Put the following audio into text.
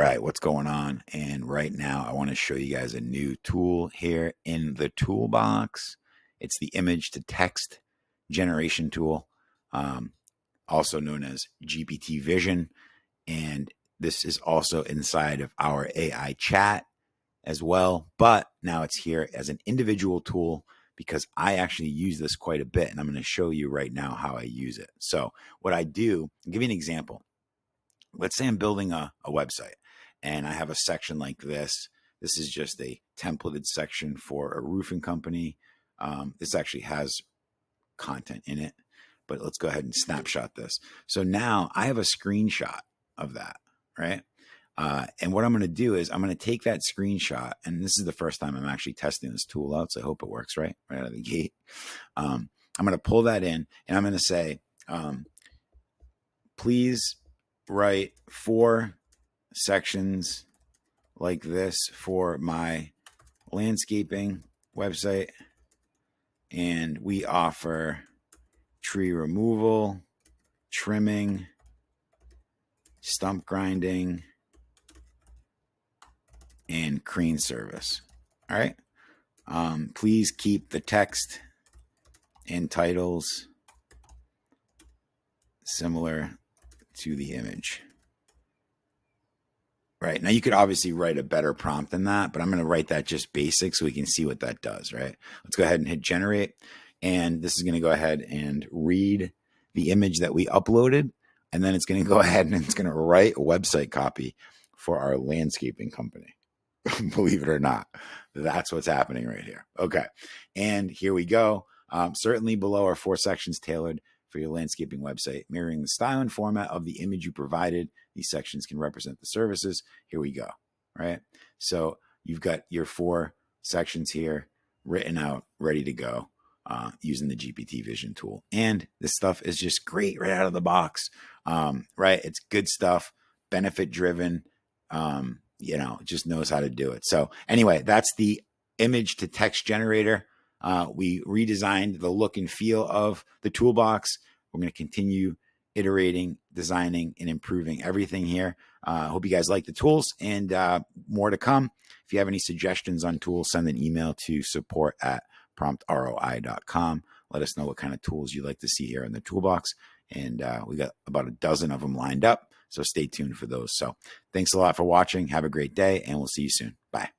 Right, what's going on? And right now I want to show you guys a new tool here in the toolbox. It's the image to text generation tool, um, also known as GPT Vision. And this is also inside of our AI chat as well. But now it's here as an individual tool because I actually use this quite a bit. And I'm going to show you right now how I use it. So what I do, I'll give you an example. Let's say I'm building a website and I have a section like this. This is just a templated section for a roofing company. This actually has content in it, but let's go ahead and snapshot this. So now I have a screenshot of that, right? And what I'm going to do is I'm going to take that screenshot, and this is the first time I'm actually testing this tool out, so I hope it works right out of the gate. I'm going to pull that in, and I'm going to say, please write 4 sections like this for my landscaping website. And we offer tree removal, trimming, stump grinding, and crane service. All right. Please keep the text and titles similar to the image. Right. Now you could obviously write a better prompt than that, but I'm going to write that just basic so we can see what that does, right? Let's go ahead and hit generate. And this is going to go ahead and read the image that we uploaded. And then it's going to go ahead and it's going to write a website copy for our landscaping company. Believe it or not, that's what's happening right here. Okay. And here we go. Certainly below are 4 sections tailored for your landscaping website, mirroring the style and format of the image you provided. These sections can represent the services. Here we go, right? So you've got your 4 sections here written out, ready to go, using the GPT Vision tool. And this stuff is just great right out of the box, right? It's good stuff, benefit driven, just knows how to do it. So anyway, that's the image to text generator. We redesigned the look and feel of the toolbox. We're going to continue iterating, designing, and improving everything here. I hope you guys like the tools, and more to come. If you have any suggestions on tools, send an email to support@PromptROI.com. Let us know what kind of tools you'd like to see here in the toolbox. And we got about a dozen of them lined up, so stay tuned for those. So thanks a lot for watching. Have a great day, and we'll see you soon. Bye.